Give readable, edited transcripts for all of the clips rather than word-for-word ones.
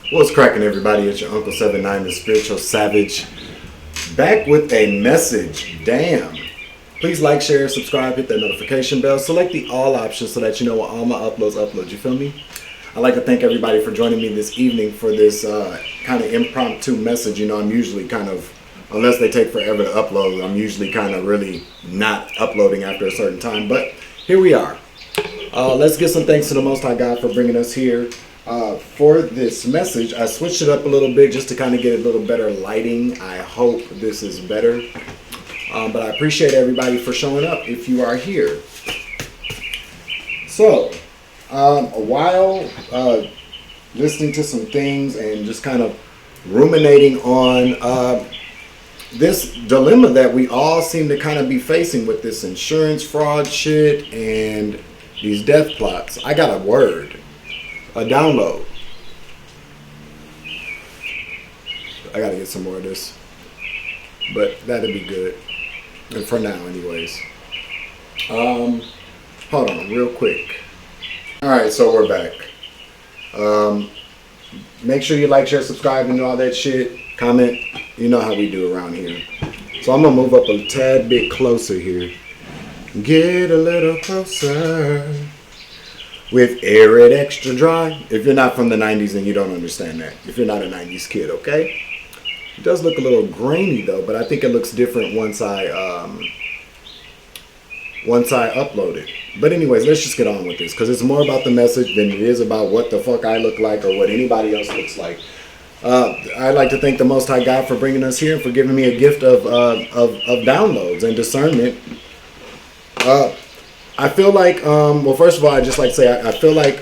What's cracking, everybody? It's your Uncle 79, the Spiritual Savage, back with a message. Damn. Please like, share, subscribe, hit that notification bell. Select the all option so that you know when all my uploads. You feel me? I'd like to thank everybody for joining me this evening for this kind of impromptu message. You know, I'm usually kind of, unless they take forever to upload, I'm usually kind of really not uploading after a certain time. But here we are. Let's give some thanks to the Most High God for bringing us here. For this message, I switched it up a little bit just to kind of get a little better lighting. I hope this is better. But I appreciate everybody for showing up if you are here. So, while listening to some things and just kind of ruminating on this dilemma that we all seem to kind of be facing with this insurance fraud shit and these death plots, I got a word. A download. I gotta get some more of this, but that'll be good. And for now, anyways. Hold on, real quick. All right, so we're back. Make sure you like, share, subscribe, and all that shit. Comment. You know how we do around here. So I'm gonna move up a tad bit closer here. Get a little closer. With Air It Extra Dry. If you're not from the 90s, then you don't understand that. If you're not a 90s kid, okay? It does look a little grainy though, but I think it looks different once I upload it. But anyways, let's just get on with this, because it's more about the message than it is about what the fuck I look like or what anybody else looks like. I'd like to thank the Most High God for bringing us here and for giving me a gift of downloads and discernment. I feel like, well, first of all, I'd just like to say, I feel like,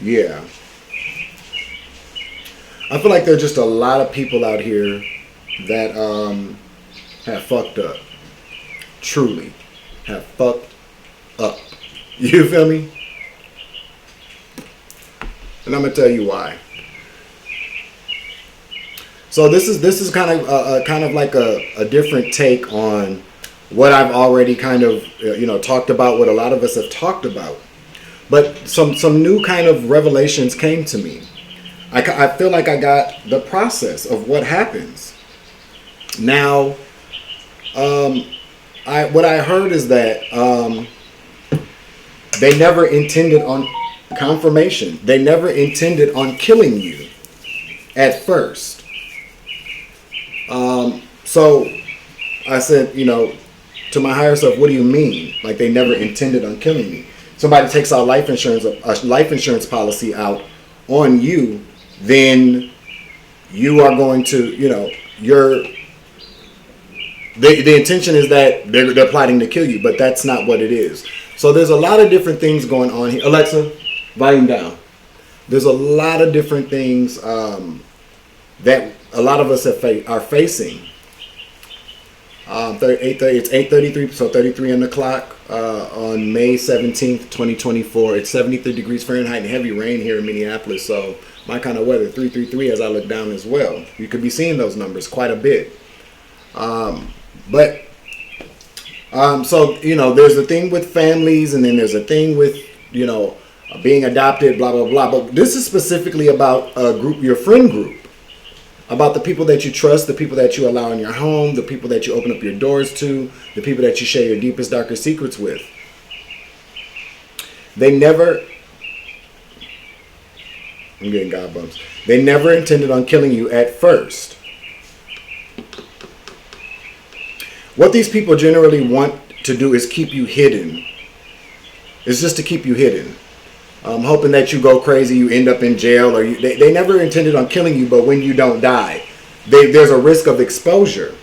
yeah. I feel like there are just a lot of people out here that have fucked up. Truly. Have fucked up. You feel me? And I'm going to tell you why. So this is kind of like a different take on what I've already kind of, talked about, what a lot of us have talked about. But some new kind of revelations came to me. I feel like I got the process of what happens. Now, what I heard is that they never intended on confirmation. They never intended on killing you at first. So I said, to my higher self, what do you mean? Like they never intended on killing me? Somebody takes out a life insurance policy out on you, then you are going to, the intention is that they're plotting to kill you, but that's not what it is. So there's a lot of different things going on here. Alexa, volume down. There's a lot of different things that a lot of us are facing. It's 8:33, so 33 on the clock on May 17th, 2024. It's 73 degrees Fahrenheit and heavy rain here in Minneapolis, so my kind of weather, 333 as I look down as well. You could be seeing those numbers quite a bit. So, there's a thing with families, and then there's a thing with, being adopted, blah, blah, blah. But this is specifically about a group, your friend group. About the people that you trust, the people that you allow in your home, the people that you open up your doors to, the people that you share your deepest, darkest secrets with. I'm getting God bumps. They never intended on killing you at first. What these people generally want to do is keep you hidden. It's just to keep you hidden. Hoping that you go crazy, you end up in jail, or they never intended on killing you, but when you don't die, there's a risk of exposure.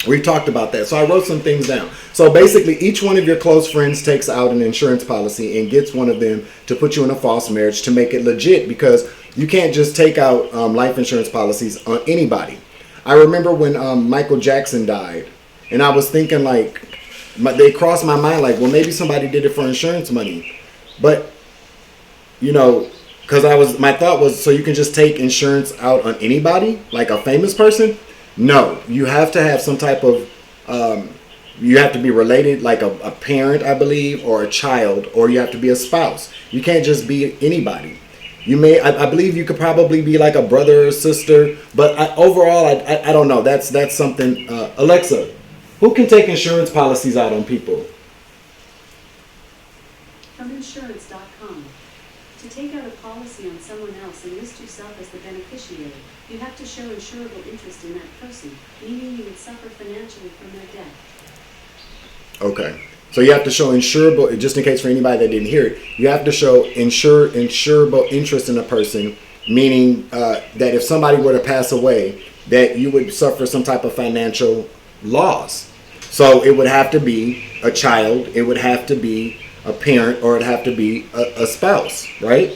We talked about that. So I wrote some things down. So basically, each one of your close friends takes out an insurance policy and gets one of them to put you in a false marriage to make it legit, because you can't just take out life insurance policies on anybody. I remember when Michael Jackson died, and I was thinking they crossed my mind well, maybe somebody did it for insurance money. But because my thought was, so you can just take insurance out on anybody, like a famous person? No, you have to have some type of You have to be related, like a parent, I believe, or a child, or you have to be a spouse. You can't just be anybody. You may, I believe you could probably be like a brother or sister, but overall, I don't know. That's something. Alexa, who can take insurance policies out on people? From insurance.com. To take out a policy on someone else and list yourself as the beneficiary, you have to show insurable interest in that person, meaning you would suffer financially from their death. Okay. So you have to show insurable, just in case for anybody that didn't hear it, you have to show insurable interest in a person, meaning that if somebody were to pass away, that you would suffer some type of financial loss. So it would have to be a child, it would have to be a parent, or it'd have to be a spouse, right?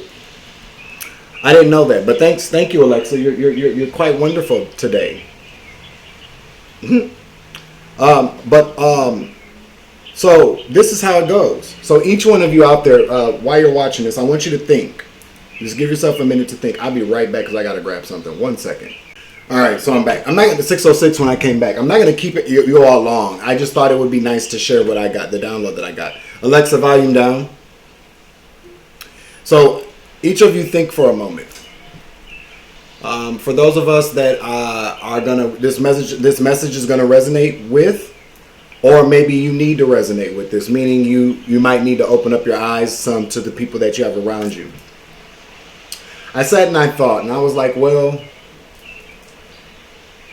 I didn't know that, but thank you, Alexa. You're quite wonderful today. So this is how it goes. So each one of you out there, while you're watching this, I want you to think. Just give yourself a minute to think. I'll be right back because I got to grab something. 1 second. All right, so I'm back. I'm not at the 606 when I came back. I'm not going to keep it you all long. I just thought it would be nice to share what I got, the download that I got. Alexa, volume down. So each of you think for a moment. For those of us that are gonna, this message is gonna resonate with, or maybe you need to resonate with this, meaning you might need to open up your eyes some to the people that you have around you. I sat and I thought, and I was like, well,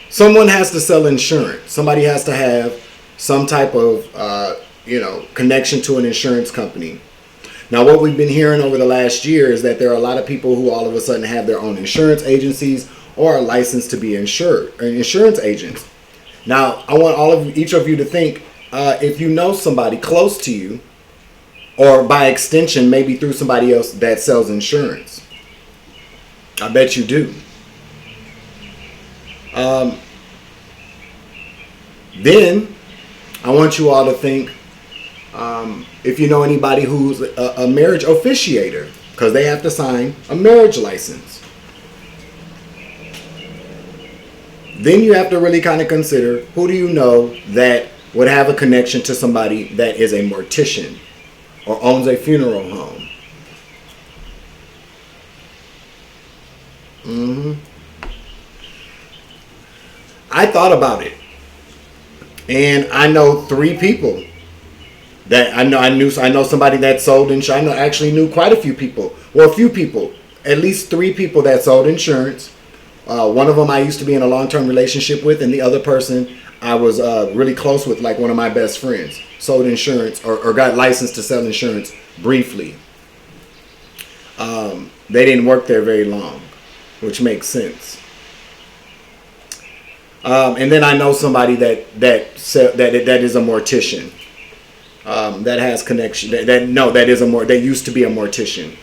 someone has to sell insurance. Somebody has to have some type of connection to an insurance company. Now, what we've been hearing over the last year is that there are a lot of people who all of a sudden have their own insurance agencies or are licensed to be insurance agents. Now, I want each of you to think, if you know somebody close to you, or by extension, maybe through somebody else that sells insurance. I bet you do. Then, I want you all to think, if you know anybody who's a marriage officiator, because they have to sign a marriage license. Then you have to really kind of consider, who do you know that would have a connection to somebody that is a mortician or owns a funeral home? I thought about it, and I know 3 people that I know somebody that sold insurance. I actually knew quite a few people. Well, a few people, at least 3 people that sold insurance. One of them I used to be in a long-term relationship with, and the other person I was really close with, like one of my best friends. Sold insurance or got licensed to sell insurance briefly. They didn't work there very long, which makes sense. And then I know somebody that is a mortician. That has connection. That used to be a mortician.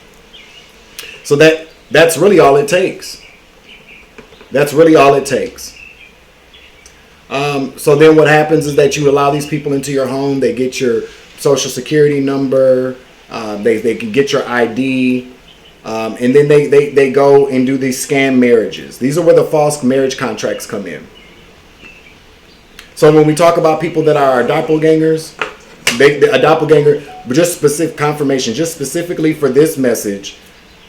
So that's really all it takes. That's really all it takes. So then what happens is that you allow these people into your home. They get your social security number. They can get your ID. And then they go and do these scam marriages. These are where the false marriage contracts come in. So when we talk about people that are our doppelgangers, a doppelganger, just specific confirmation, just specifically for this message,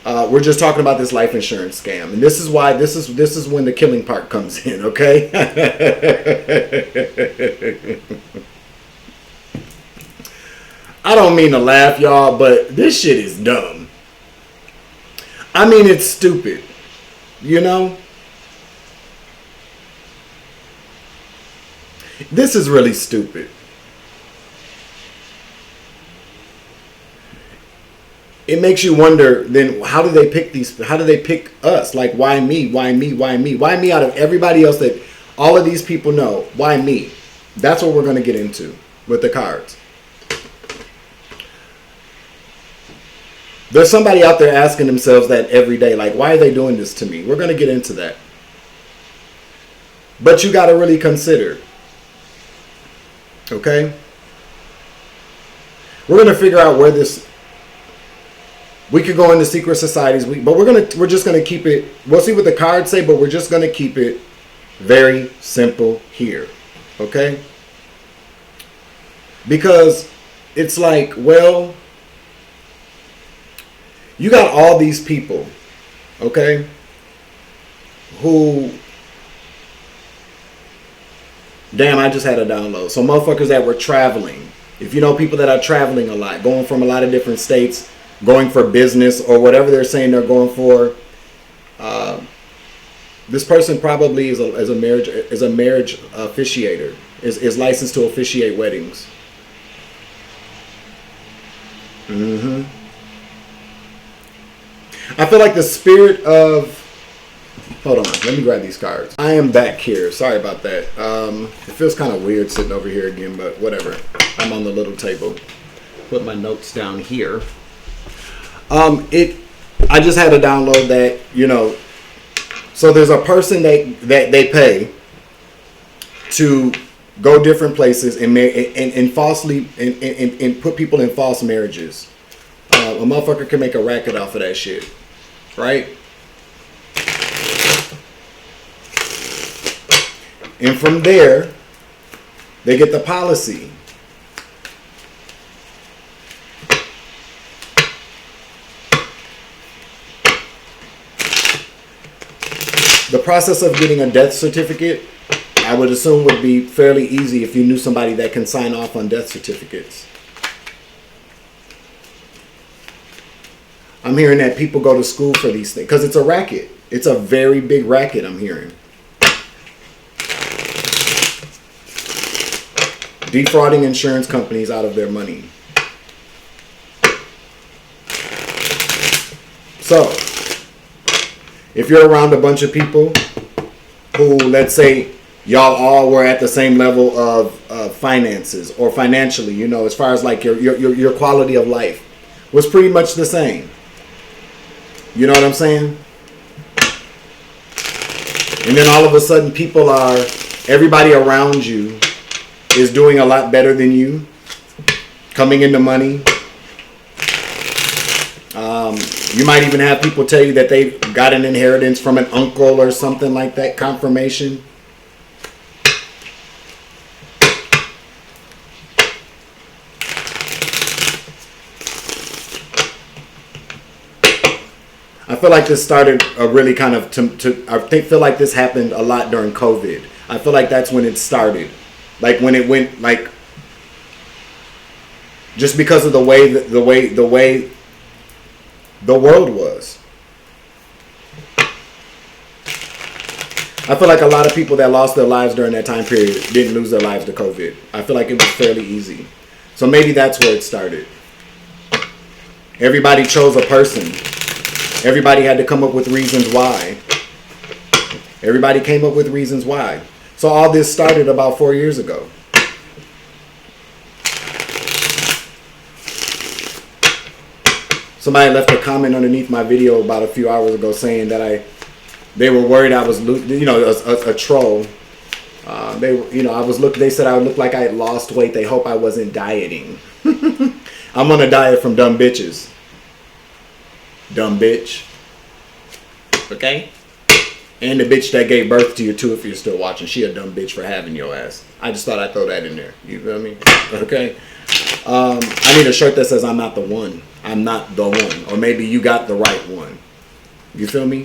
we're just talking about this life insurance scam, and this is why this is when the killing part comes in. Okay. I don't mean to laugh, y'all, but this shit is dumb. I mean, it's stupid. You know, this is really stupid. It makes you wonder, then how do they pick us? Like, why me? Why me? Why me? Why me out of everybody else that all of these people know? Why me? That's what we're going to get into with the cards. There's somebody out there asking themselves that every day, like, why are they doing this to me? We're going to get into that. But you got to really consider. Okay? We're going to figure out where this... We could go into secret societies, but we're just gonna keep it. We'll see what the cards say, but we're just gonna keep it very simple here, okay? Because it's like, well, you got all these people, okay, who, damn, I just had a download. So motherfuckers that were traveling. If you know people that are traveling a lot, going from a lot of different states, going for business or whatever they're saying they're going for, this person probably is a marriage officiator, is licensed to officiate weddings. I feel like the spirit of, hold on, let me grab these cards. I am back here. Sorry about that. It feels kind of weird sitting over here again, but whatever. I'm on the little table. Put my notes down here. I just had a download that, you know, so there's a person that they pay to go different places and falsely and put people in false marriages. A motherfucker can make a racket off of that shit, right? And from there, they get the policy. The process of getting a death certificate, I would assume, would be fairly easy if you knew somebody that can sign off on death certificates. I'm hearing that people go to school for these things because it's a racket. It's a very big racket, I'm hearing. Defrauding insurance companies out of their money. So, if you're around a bunch of people who, let's say, y'all all were at the same level of finances or financially, you know, as far as like your quality of life was pretty much the same. You know what I'm saying? And then all of a sudden everybody around you is doing a lot better than you, coming into money. You might even have people tell you that they got an inheritance from an uncle or something like that, confirmation. I feel like this started a really kind of, feel like this happened a lot during COVID. I feel like that's when it started. Like when it went, like, just because of the way the world was. I feel like a lot of people that lost their lives during that time period didn't lose their lives to COVID. I feel like it was fairly easy. So maybe that's where it started. Everybody chose a person. Everybody had to come up with reasons why. Everybody came up with reasons why. So all this started about 4 years ago. Somebody left a comment underneath my video about a few hours ago saying that they were worried I was, you know, a troll. They said I looked like I had lost weight. They hope I wasn't dieting. I'm on a diet from dumb bitches. Dumb bitch. Okay? And the bitch that gave birth to you too, if you're still watching. She a dumb bitch for having your ass. I just thought I'd throw that in there. You feel me? Okay? I need a shirt that says I'm not the one. I'm not the one. Or maybe you got the right one. You feel me?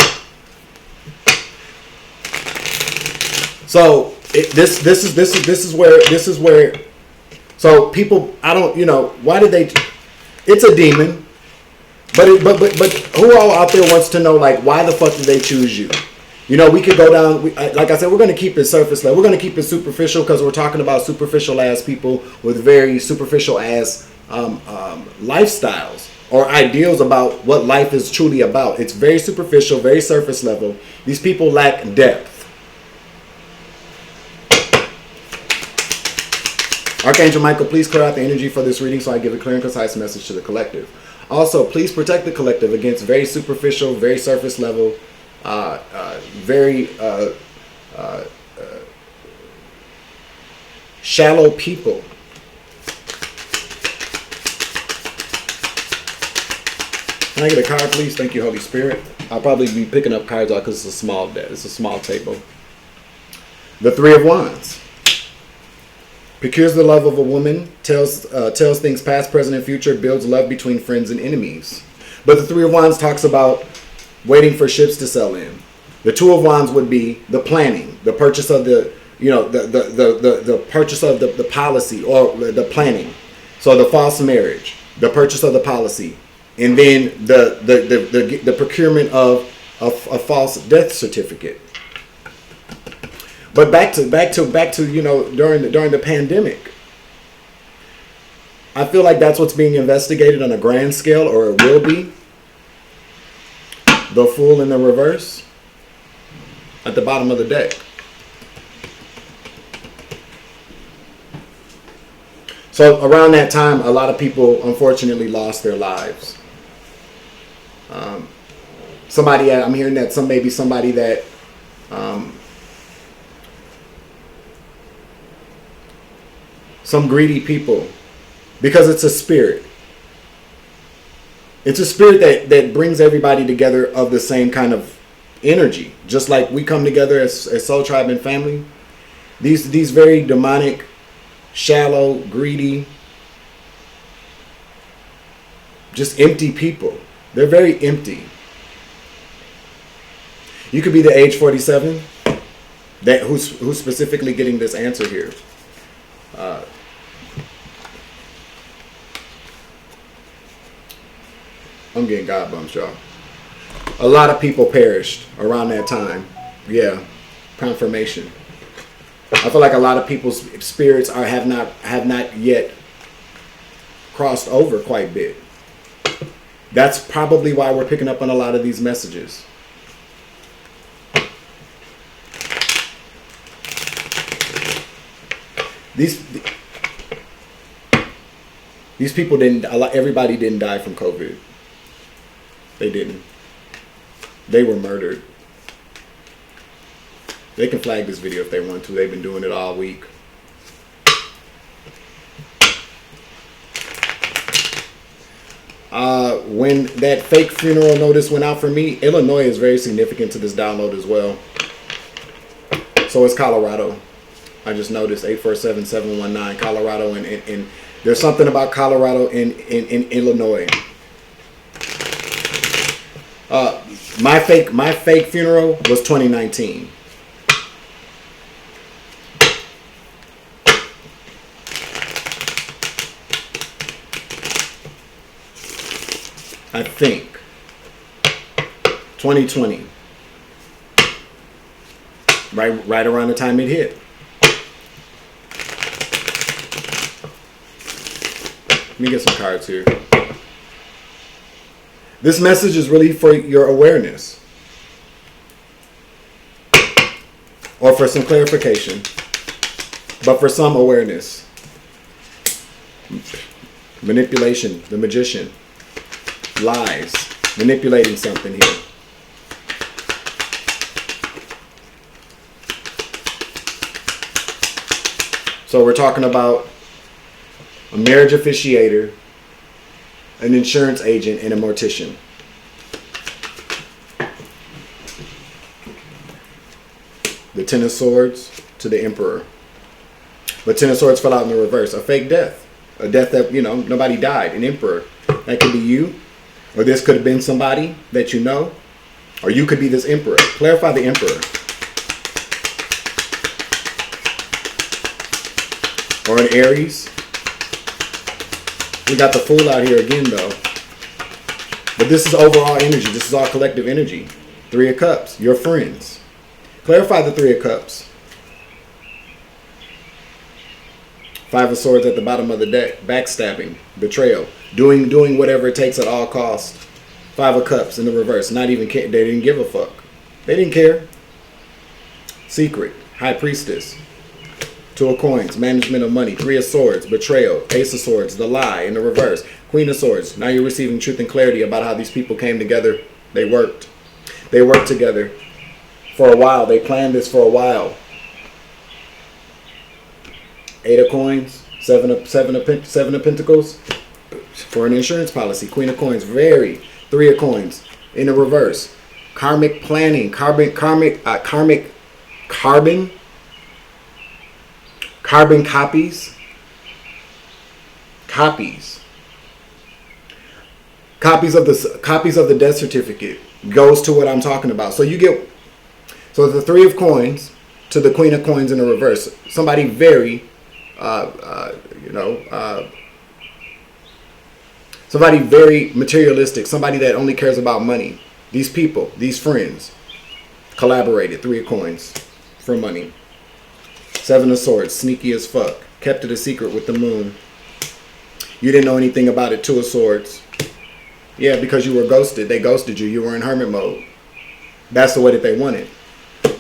So this is where so people, I don't, you know, why did they, it's a demon. But who all out there wants to know, like, why the fuck did they choose you? You know, we could go down, like I said, we're going to keep it surface level. We're going to keep it superficial because we're talking about superficial ass people with very superficial ass lifestyles or ideals about what life is truly about. It's very superficial, very surface level. These people lack depth. Archangel Michael, please clear out the energy for this reading so I give a clear and concise message to the collective. Also, please protect the collective against very superficial, very surface level, very shallow people. Can I get a card, please? Thank you, Holy Spirit. I'll probably be picking up cards out because it's a small deck. It's a small table. The Three of Wands. procures the love of a woman, tells things past, present, and future, builds love between friends and enemies. But the Three of Wands talks about waiting for ships to sail in. The Two of Wands would be the planning, the purchase of the purchase of the policy or the planning. So the false marriage, the purchase of the policy, and then the procurement of a false death certificate. But back to during the pandemic, I feel like that's what's being investigated on a grand scale, or it will be. The Fool in the reverse at the bottom of the deck. So around that time, a lot of people unfortunately lost their lives. I'm hearing that maybe somebody that some greedy people, because it's a spirit. It's a spirit that brings everybody together of the same kind of energy. Just like we come together as soul tribe and family. These very demonic, shallow, greedy, just empty people. They're very empty. You could be the age 47 who's specifically getting this answer here. I'm getting God bumps, y'all. A lot of people perished around that time. Yeah, confirmation. I feel like a lot of people's spirits have not yet crossed over quite a bit. That's probably why we're picking up on a lot of these messages. These people everybody didn't die from COVID. They didn't. They were murdered. They can flag this video if they want to. They've been doing it all week. When that fake funeral notice went out for me, Illinois is very significant to this download as well. So is Colorado. I just noticed 847-719 Colorado, and there's something about Colorado in Illinois. My fake funeral was 2019. I think 2020. Right around the time it hit. Let me get some cards here. This message is really for your awareness. Or for some clarification. But for some awareness. Manipulation, the magician. Lies. Manipulating something here. So we're talking about a marriage officiator, an insurance agent, and a mortician. The Ten of Swords to the Emperor. But Ten of Swords fell out in the reverse. A fake death. A death that, nobody died. An Emperor. That could be you. Or this could have been somebody that you know. Or you could be this Emperor. Clarify the Emperor. Or an Aries. We got the Fool out here again, though. But this is overall energy. This is all collective energy. Three of Cups. Your friends. Clarify the Three of Cups. Five of Swords at the bottom of the deck. Backstabbing. Betrayal. Doing whatever it takes at all costs. Five of Cups in the reverse. Not even care. They didn't give a fuck. They didn't care. Secret. High Priestess. Two of Coins. Management of money. Three of Swords. Betrayal. Ace of Swords. The lie in the reverse. Queen of Swords. Now you're receiving truth and clarity about how these people came together. They worked. They worked together for a while. They planned this for a while. Eight of Coins. Seven of Pentacles. For an insurance policy. Queen of Coins. Three of Coins in the reverse. Karmic planning. Carbon. carbon copies. Copies of the death certificate goes to what I'm talking about. So you get, so the 3 of coins to the Queen of coins in the reverse. Somebody very, somebody very materialistic. Somebody that only cares about money. These people, these friends, collaborated. 3 of coins for money. 7 of swords, sneaky as fuck. Kept it a secret with the moon. You didn't know anything about it. 2 of swords. Yeah, because you were ghosted. They ghosted you. You were in hermit mode. That's the way that they wanted.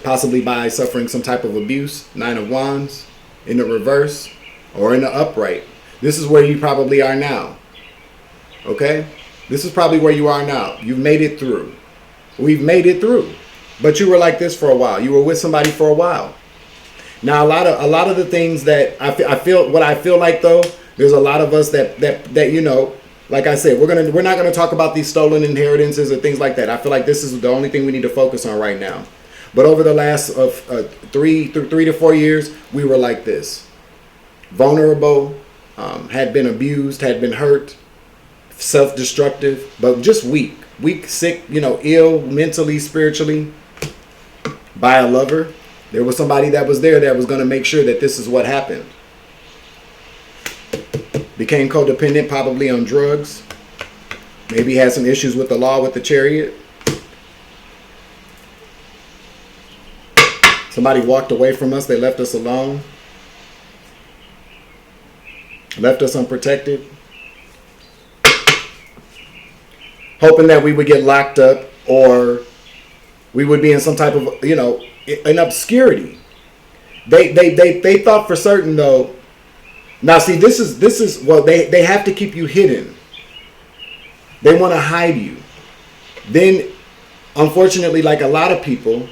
Possibly by suffering some type of abuse. 9 of wands in the reverse or in the upright. This is where you probably are now. Okay? This is probably where you are now. You've made it through. We've made it through. But you were like this for a while. You were with somebody for a while. Now, a lot of the things that I feel like though, there's a lot of us that you know, like I said, we're not gonna talk about these stolen inheritances or things like that. I feel like this is the only thing we need to focus on right now. But over the last 3 to 4 years, we were like this, vulnerable, had been abused, had been hurt, self-destructive, but just weak, sick, you know, ill mentally, spiritually, by a lover. There was somebody that was there that was going to make sure that this is what happened. Became codependent, probably on drugs. Maybe had some issues with the law with the Chariot. Somebody walked away from us. They left us alone. Left us unprotected. Hoping that we would get locked up or we would be in some type of, you know, in obscurity. They thought for certain though. Now see, this is well, they have to keep you hidden. They want to hide you. Then unfortunately, like a lot of people,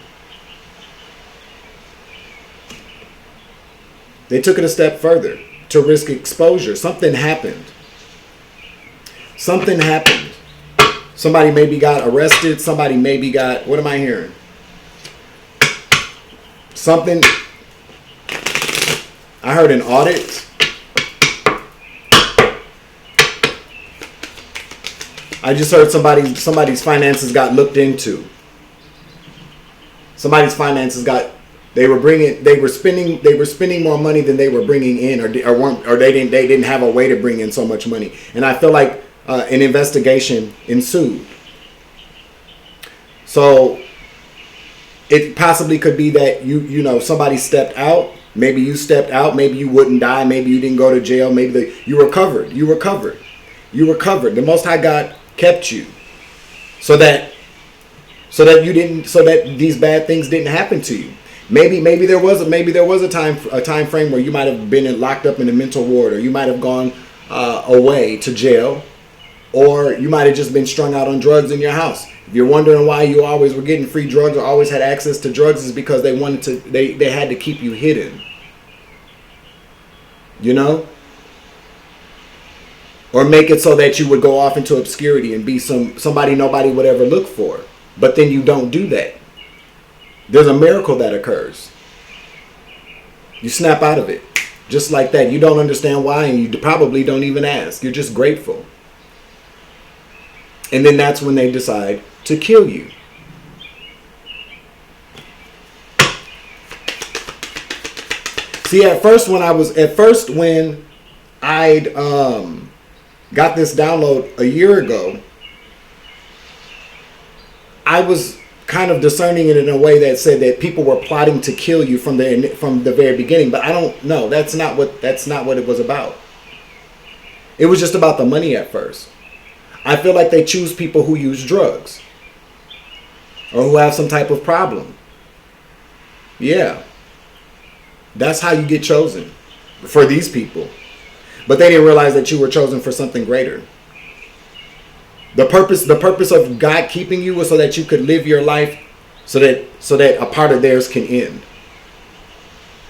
they took it a step further to risk exposure. Something happened. Something happened. Somebody maybe got arrested. Somebody maybe got, what am I hearing? Something, I heard an audit. I just heard somebody's finances got looked into. Somebody's finances got, they were spending more money than they were bringing in, or they didn't have a way to bring in so much money. And I feel like an investigation ensued. So it possibly could be that you know somebody stepped out. Maybe you stepped out. Maybe you wouldn't die. Maybe you didn't go to jail. Maybe you were covered. You were covered. You were covered. The Most High God kept you, so that these bad things didn't happen to you. Maybe there was a time frame where you might have been locked up in a mental ward, or you might have gone away to jail, or you might have just been strung out on drugs in your house. If you're wondering why you always were getting free drugs or always had access to drugs, is because they had to keep you hidden. You know? Or make it so that you would go off into obscurity and be somebody nobody would ever look for. But then you don't do that. There's a miracle that occurs. You snap out of it. Just like that. You don't understand why, and you probably don't even ask. You're just grateful. And then that's when they decide to kill you. See, at first when I'd got this download a year ago, I was kind of discerning it in a way that said that people were plotting to kill you from the very beginning. But I don't know. That's not what it was about. It was just about the money at first. I feel like they choose people who use drugs or who have some type of problem. Yeah. That's how you get chosen for these people. But they didn't realize that you were chosen for something greater. The purpose of God keeping you was so that you could live your life so that a part of theirs can end.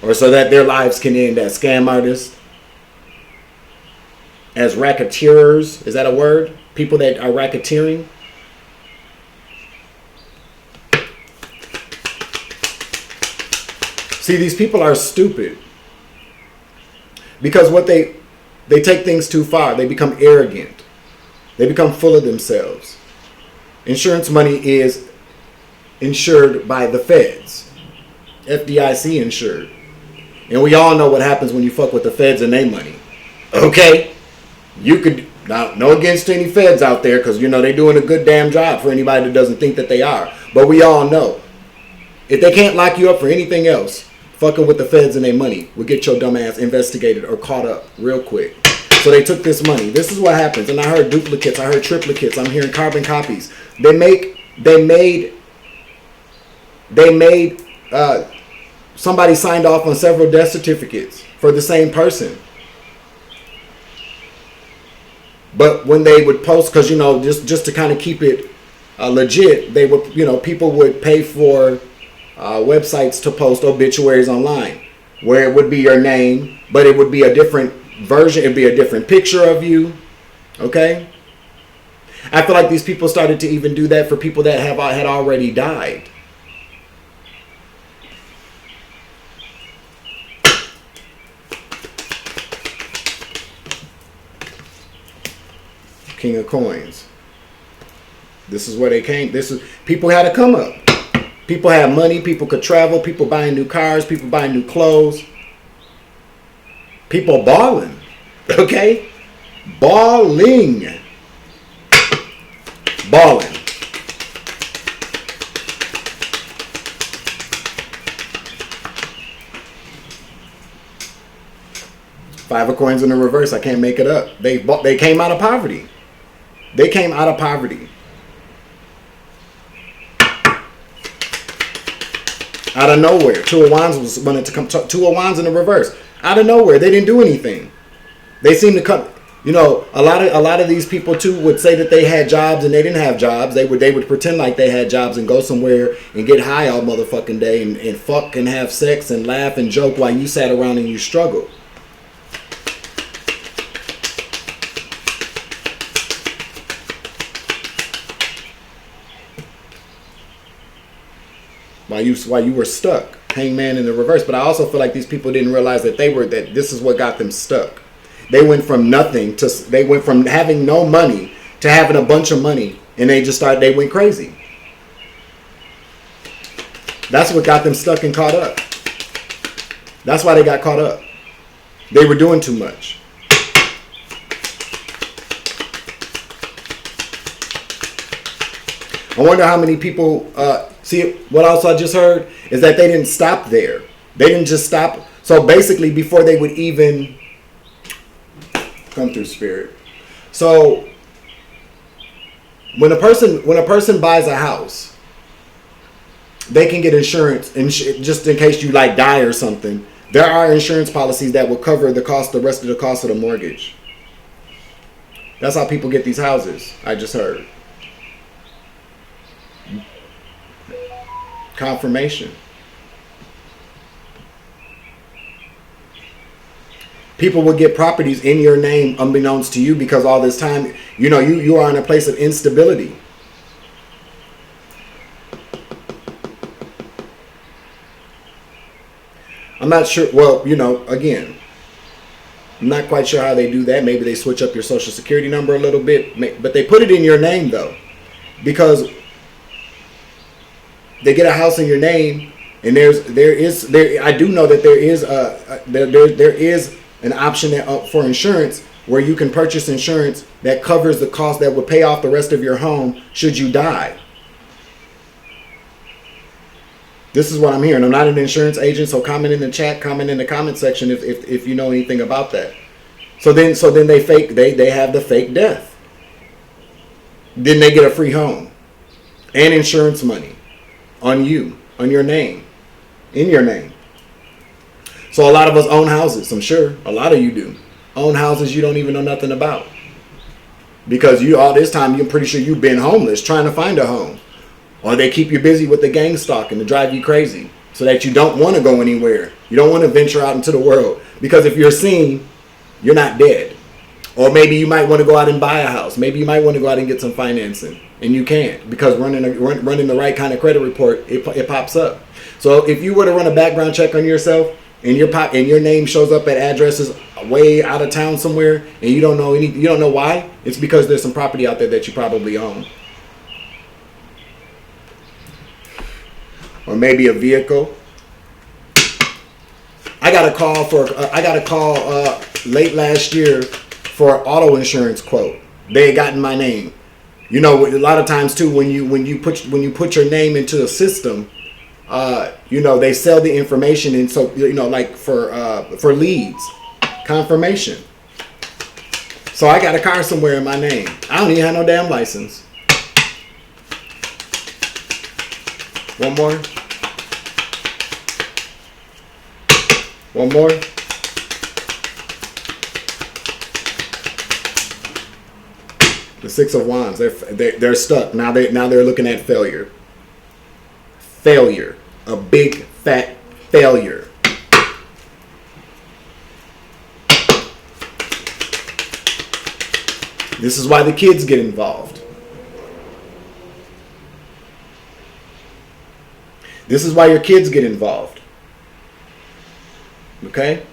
Or so that their lives can end as scam artists, as racketeers. Is that a word? People that are racketeering. See, these people are stupid. Because what they take things too far. They become arrogant. They become full of themselves. Insurance money is insured by the feds. FDIC insured. And we all know what happens when you fuck with the feds and their money. Okay? You could, now, no against any feds out there, because, you know, they're doing a good damn job for anybody that doesn't think that they are. But we all know, if they can't lock you up for anything else, fucking with the feds and their money will get your dumb ass investigated or caught up real quick. So they took this money. This is what happens. And I heard duplicates. I heard triplicates. I'm hearing carbon copies. They made somebody signed off on several death certificates for the same person. But when they would post, because, you know, just to kind of keep it legit, they would, you know, people would pay for websites to post obituaries online, where it would be your name, but it would be a different version. It'd be a different picture of you. Okay. I feel like these people started to even do that for people that had already died. King of Coins. This is where they came. People had to come up. People had money. People could travel. People buying new cars. People buying new clothes. People balling. Okay? Balling. 5 of coins in the reverse. I can't make it up. They came out of poverty. They came out of poverty. Out of nowhere. 2 of Wands wanted to come. 2 of Wands in the reverse. Out of nowhere. They didn't do anything. They seem to come. You know, a lot of these people too would say that they had jobs and they didn't have jobs. They would pretend like they had jobs and go somewhere and get high all motherfucking day and fuck and have sex and laugh and joke while you sat around and you struggled. While you were stuck. Hangman in the reverse. But I also feel like these people didn't realize that that this is what got them stuck. They went from nothing to, they went from having no money to having a bunch of money, and they went crazy. That's what got them stuck and caught up. That's why they got caught up. They were doing too much. I wonder how many people, see, what else I just heard is that they didn't stop there. They didn't just stop. So basically, before they would even come through spirit. So when a person buys a house, they can get insurance, and just in case you like die or something. There are insurance policies that will cover the rest of the cost of the mortgage. That's how people get these houses. I just heard. Confirmation. People will get properties in your name unbeknownst to you because all this time, you know, you are in a place of instability. I'm not sure. Well, you know, again, I'm not quite sure how they do that. Maybe they switch up your social security number a little bit, but they put it in your name though, because they get a house in your name, and there is I do know that there is an option for insurance where you can purchase insurance that covers the cost that would pay off the rest of your home should you die. This is what I'm hearing. I'm not an insurance agent, so comment in the chat, comment in the comment section if you know anything about that. So then they have the fake death. Then they get a free home and insurance money on you, on your name, in your name. So a lot of us own houses. I'm sure a lot of you do own houses you don't even know nothing about, because all this time you're pretty sure you've been homeless trying to find a home, or they keep you busy with the gang stalking to drive you crazy so that you don't want to go anywhere. You don't want to venture out into the world, because if you're seen, you're not dead. Or maybe you might want to go out and buy a house. Maybe you might want to go out and get some financing, and you can't because running the right kind of credit report, it pops up. So if you were to run a background check on yourself and your name shows up at addresses way out of town somewhere, and you don't know why, it's because there's some property out there that you probably own. Or maybe a vehicle. I got a call late last year for an auto insurance quote. They had gotten my name. You know, a lot of times too, when you put your name into the system, you know, they sell the information, and so, you know, like for leads, confirmation. So I got a car somewhere in my name. I don't even have no damn license. One more. One more. The Six of Wands. They're stuck. Now they're looking at failure. Failure. A big fat failure. This is why the kids get involved. This is why your kids get involved. Okay?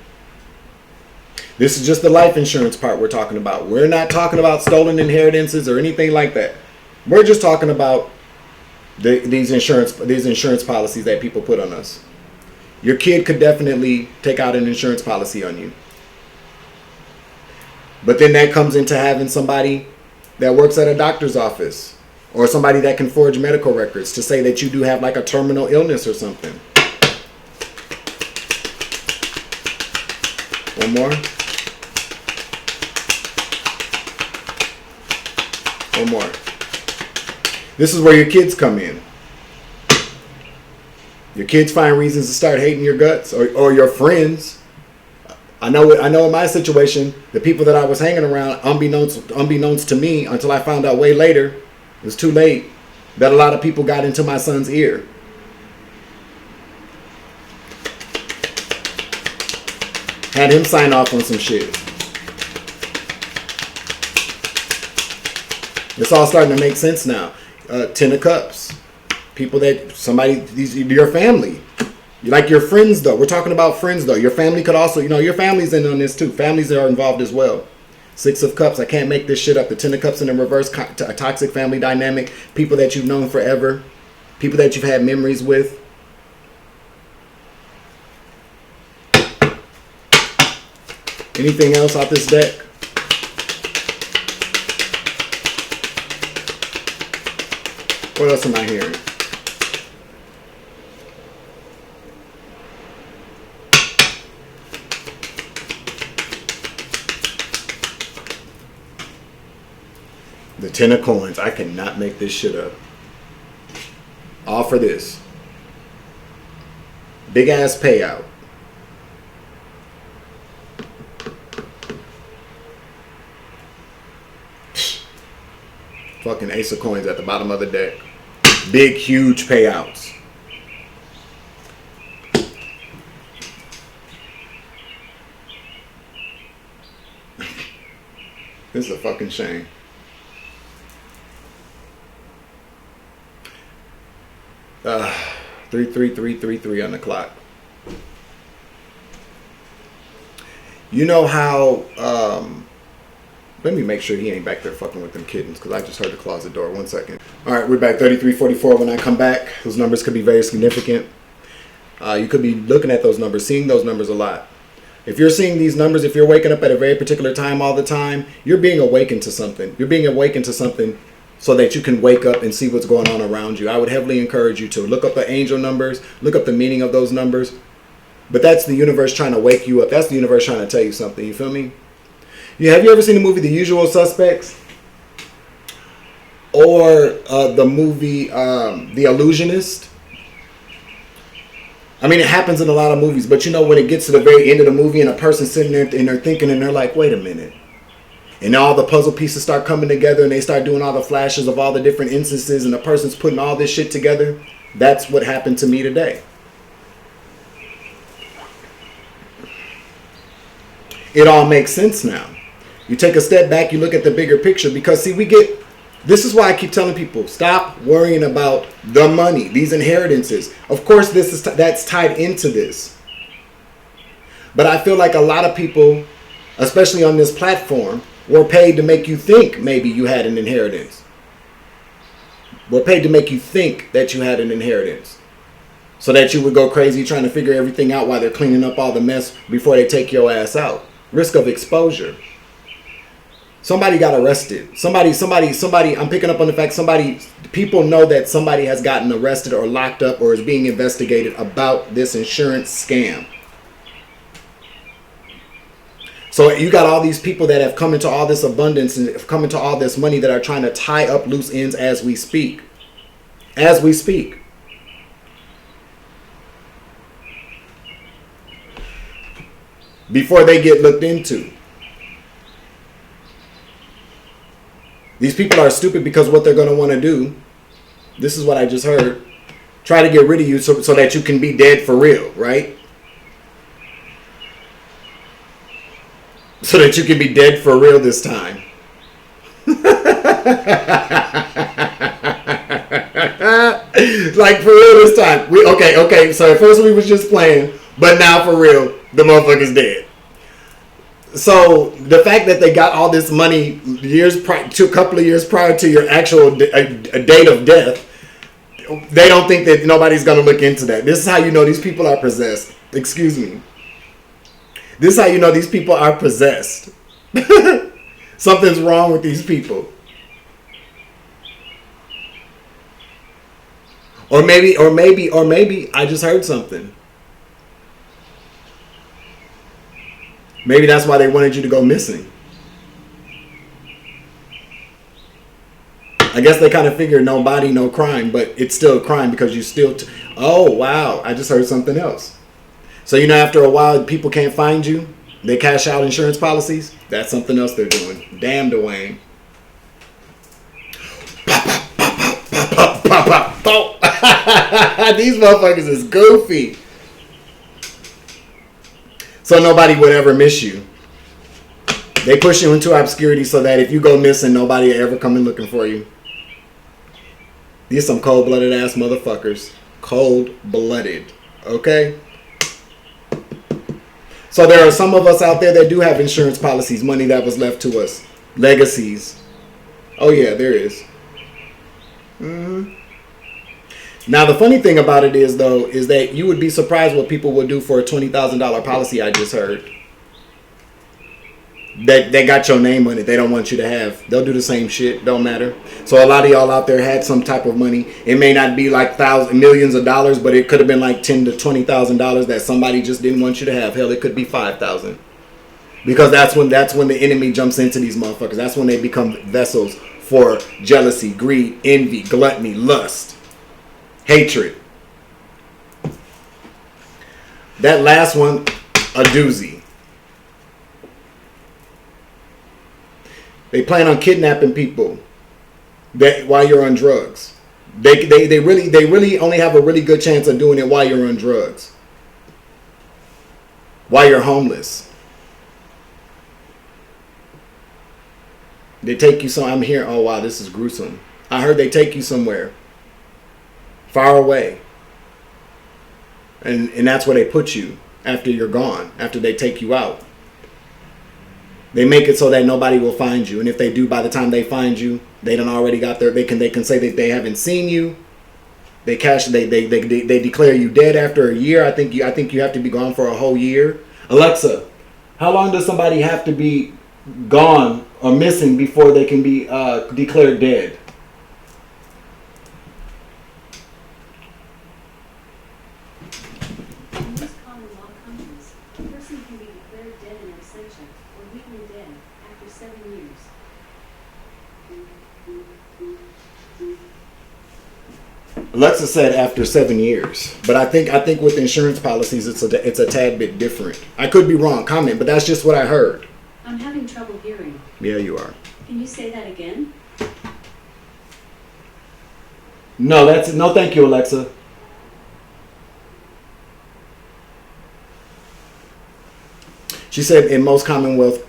This is just the life insurance part we're talking about. We're not talking about stolen inheritances or anything like that. We're just talking about these insurance policies that people put on us. Your kid could definitely take out an insurance policy on you. But then that comes into having somebody that works at a doctor's office, or somebody that can forge medical records to say that you do have like a terminal illness or something. One more. One more. This is where your kids come in. Your kids find reasons to start hating your guts, or your friends. I know in my situation, the people that I was hanging around, unbeknownst to me, until I found out way later, it was too late, that a lot of people got into my son's ear. Had him sign off on some shit. It's all starting to make sense now. Ten of Cups. People your family. Like your friends, though. We're talking about friends, though. Your family could also, your family's in on this, too. Families are involved as well. Six of Cups. I can't make this shit up. The Ten of Cups in the reverse. A toxic family dynamic. People that you've known forever. People that you've had memories with. Anything else off this deck? What else am I hearing? The Ten of Coins. I cannot make this shit up. All for this. Big ass payout. Fucking Ace of Coins at the bottom of the deck. Big, huge payouts. This is a fucking shame. Uh, 33333 on the clock. You know how, let me make sure he ain't back there fucking with them kittens, because I just heard the closet door. 1 second. All right, we're back. 3344. When I come back, those numbers could be very significant. You could be looking at those numbers, seeing those numbers a lot. If you're seeing these numbers, if you're waking up at a very particular time all the time, you're being awakened to something. You're being awakened to something so that you can wake up and see what's going on around you. I would heavily encourage you to look up the angel numbers, look up the meaning of those numbers. But that's the universe trying to wake you up. That's the universe trying to tell you something. You feel me? Yeah, have you ever seen the movie The Usual Suspects? Or the movie The Illusionist? I mean, it happens in a lot of movies, but when it gets to the very end of the movie and a person's sitting there and they're thinking and they're like, wait a minute. And all the puzzle pieces start coming together and they start doing all the flashes of all the different instances and the person's putting all this shit together. That's what happened to me today. It all makes sense now. You take a step back, you look at the bigger picture, because see, this is why I keep telling people, stop worrying about the money, these inheritances. Of course, that's tied into this. But I feel like a lot of people, especially on this platform, were paid to make you think maybe you had an inheritance. Were paid to make you think that you had an inheritance. So that you would go crazy trying to figure everything out while they're cleaning up all the mess before they take your ass out. Risk of exposure. Somebody got arrested. Somebody, I'm picking up on the fact people know that somebody has gotten arrested or locked up or is being investigated about this insurance scam. So you got all these people that have come into all this abundance and have come into all this money that are trying to tie up loose ends as we speak. As we speak. Before they get looked into. These people are stupid because what they're going to want to do, this is what I just heard, try to get rid of you so that you can be dead for real, right? So that you can be dead for real this time. Like for real this time. Okay, so at first we was just playing, but now for real, the motherfucker's dead. So the fact that they got all this money a couple of years prior to your actual date of death, they don't think that nobody's going to look into that. This is how you know these people are possessed. Excuse me. This is how you know these people are possessed. Something's wrong with these people. Or maybe I just heard something. Maybe that's why they wanted you to go missing. I guess they kind of figured no body, no crime, but it's still a crime because you still... Oh, wow. I just heard something else. So, after a while, people can't find you. They cash out insurance policies. That's something else they're doing. Damn, Dwayne. These motherfuckers is goofy. So nobody would ever miss you. They push you into obscurity so that if you go missing, nobody will ever come in looking for you. These some cold-blooded ass motherfuckers. Cold-blooded. Okay? So there are some of us out there that do have insurance policies, money that was left to us. Legacies. Oh yeah, there is. Mm-hmm. Now, the funny thing about it is, though, is that you would be surprised what people will do for a $20,000 policy I just heard. They got your name on it. They don't want you to have. They'll do the same shit. Don't matter. So a lot of y'all out there had some type of money. It may not be like millions of dollars, but it could have been like $10,000 to $20,000 that somebody just didn't want you to have. Hell, it could be $5,000. Because that's when the enemy jumps into these motherfuckers. That's when they become vessels for jealousy, greed, envy, gluttony, lust. Hatred. That last one, a doozy. They plan on kidnapping people while you're on drugs. They really only have a really good chance of doing it while you're on drugs. While you're homeless. They take you I'm here. Oh wow, this is gruesome. I heard they take you somewhere. Far away. And that's where they put you after you're gone, after they take you out. They make it so that nobody will find you. And if they do, by the time they find you, they done already got their, they can say that they haven't seen you. They declare you dead after a year. I think you have to be gone for a whole year. Alexa, how long does somebody have to be gone or missing before they can be declared dead? Alexa said after 7 years, but I think with insurance policies it's a tad bit different. I could be wrong. Comment, but that's just what I heard. I'm having trouble hearing. Yeah, you are. Can you say that again? No, thank you, Alexa. She said in most Commonwealth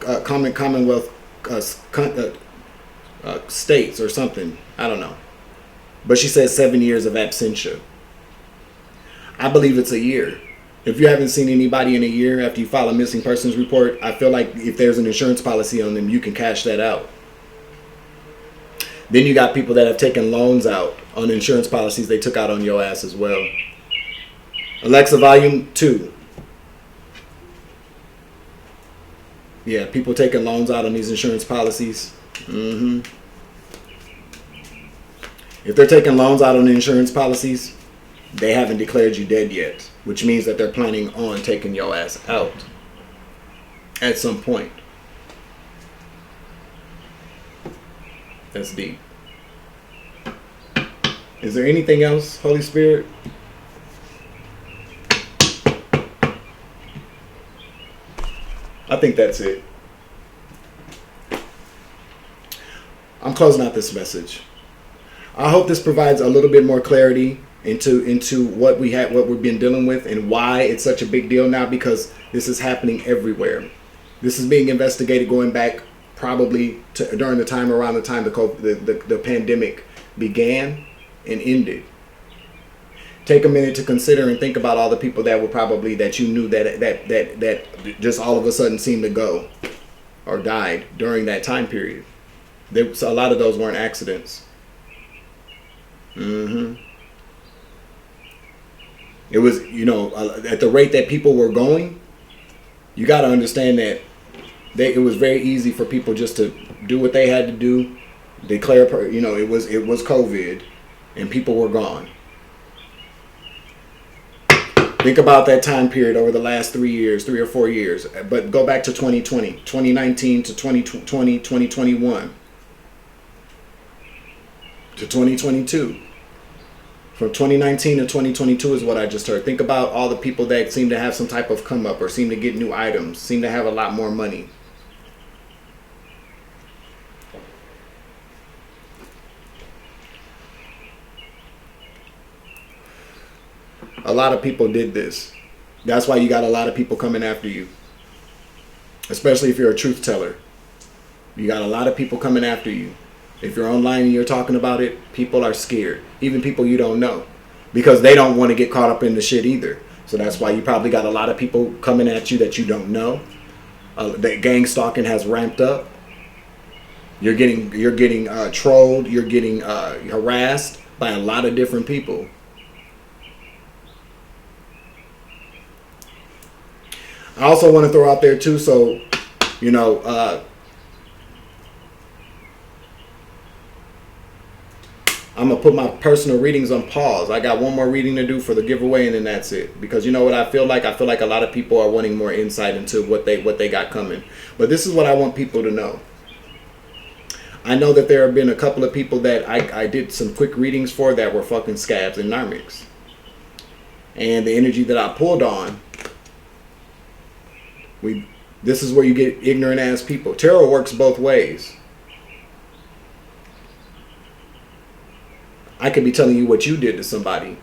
states or something. I don't know. But she said 7 years of absentia. I believe it's a year. If you haven't seen anybody in a year after you file a missing persons report, I feel like if there's an insurance policy on them, you can cash that out. Then you got people that have taken loans out on insurance policies they took out on your ass as well. Alexa, volume 2. Yeah, people taking loans out on these insurance policies. If they're taking loans out on insurance policies, they haven't declared you dead yet, which means that they're planning on taking your ass out at some point. That's deep. Is there anything else, Holy Spirit? I think that's it. I'm closing out this message. I hope this provides a little bit more clarity into what we've been dealing with and why it's such a big deal now, because this is happening everywhere. This is being investigated going back probably to around the time the pandemic began and ended. Take a minute to consider and think about all the people that you knew that just all of a sudden seemed to go or died during that time period. A lot of those weren't accidents. It was, at the rate that people were going, you got to understand that it was very easy for people just to do what they had to do, declare, it was COVID, and people were gone. Think about that time period over the last 3 or 4 years. But go back to 2020, 2019 to 2020, 2021 to 2022. From 2019 to 2022 is what I just heard. Think about all the people that seem to have some type of come up or seem to get new items, seem to have a lot more money. A lot of people did this. That's why you got a lot of people coming after you. Especially if you're a truth teller. You got a lot of people coming after you. If you're online and you're talking about it, people are scared. Even people you don't know. Because they don't want to get caught up in the shit either. So that's why you probably got a lot of people coming at you that you don't know. The gang stalking has ramped up. You're getting trolled. You're getting harassed by a lot of different people. I also want to throw out there too, so, I'm going to put my personal readings on pause. I got one more reading to do for the giveaway, and then that's it. Because you know what I feel like? I feel like a lot of people are wanting more insight into what they got coming. But this is what I want people to know. I know that there have been a couple of people that I did some quick readings for that were fucking scabs and narmics. And the energy that I pulled on, this is where you get ignorant ass people. Tarot works both ways. I could be telling you what you did to somebody.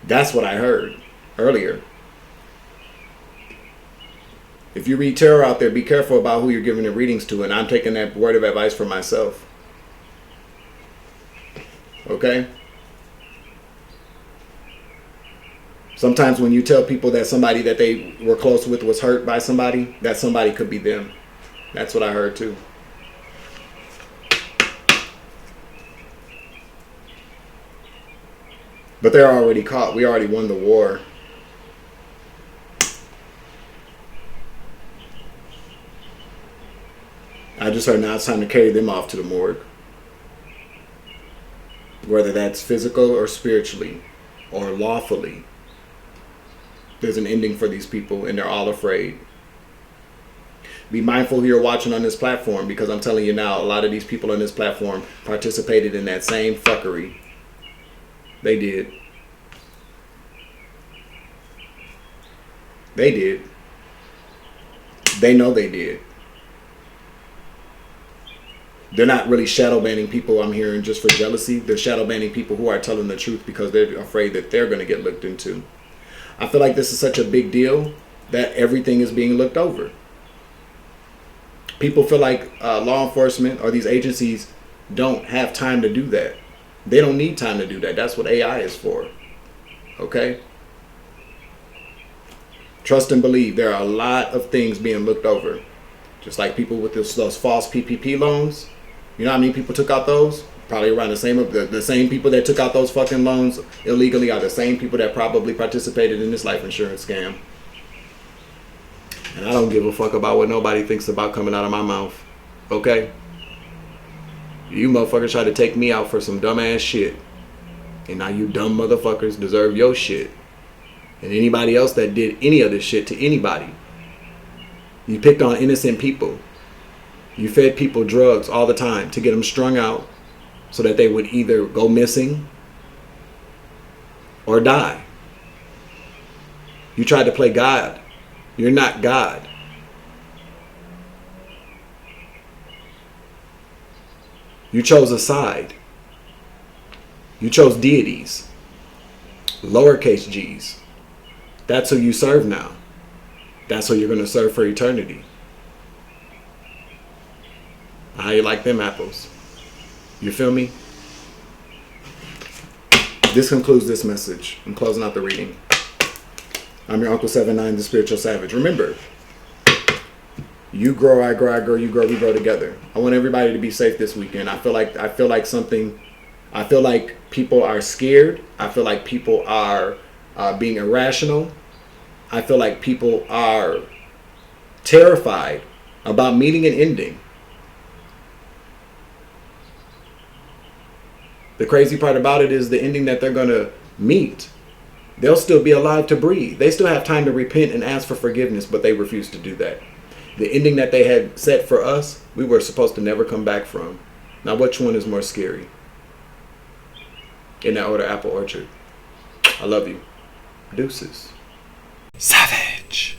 That's what I heard earlier. If you read tarot out there, be careful about who you're giving the readings to, and I'm taking that word of advice for myself. Okay? Sometimes when you tell people that somebody that they were close with was hurt by somebody, that somebody could be them. That's what I heard too. But they're already caught. We already won the war. I just heard now it's time to carry them off to the morgue. Whether that's physical or spiritually or lawfully. There's an ending for these people and they're all afraid. Be mindful who you're watching on this platform, because I'm telling you now, a lot of these people on this platform participated in that same fuckery. They did. They did. They know they did. They're not really shadow banning people, I'm hearing, just for jealousy. They're shadow banning people who are telling the truth because they're afraid that they're going to get looked into. I feel like this is such a big deal that everything is being looked over. People feel like law enforcement or these agencies don't have time to do that. They don't need time to do that. That's what AI is for. Okay? Trust and believe. There are a lot of things being looked over. Just like people with those false PPP loans. You know how many people took out those? Probably around the same people that took out those fucking loans illegally are the same people that probably participated in this life insurance scam. And I don't give a fuck about what nobody thinks about coming out of my mouth. Okay? You motherfuckers try to take me out for some dumbass shit. And now you dumb motherfuckers deserve your shit. And anybody else that did any of this shit to anybody. You picked on innocent people. You fed people drugs all the time to get them strung out so that they would either go missing or die. You tried to play God. You're not God. You chose a side. You chose deities. Lowercase g's. That's who you serve now. That's who you're going to serve for eternity. How you like them apples? You feel me? This concludes this message. I'm closing out the reading. I'm your Uncle 79, the Spiritual Savage. Remember, you grow, I grow, I grow, you grow, we grow together. I want everybody to be safe this weekend. I feel like people are scared. I feel like people are being irrational. I feel like people are terrified about meeting an ending. The crazy part about it is the ending that they're going to meet. They'll still be alive to breathe. They still have time to repent and ask for forgiveness, but they refuse to do that. The ending that they had set for us, we were supposed to never come back from. Now, which one is more scary? In that order, apple orchard. I love you. Deuces. Savage.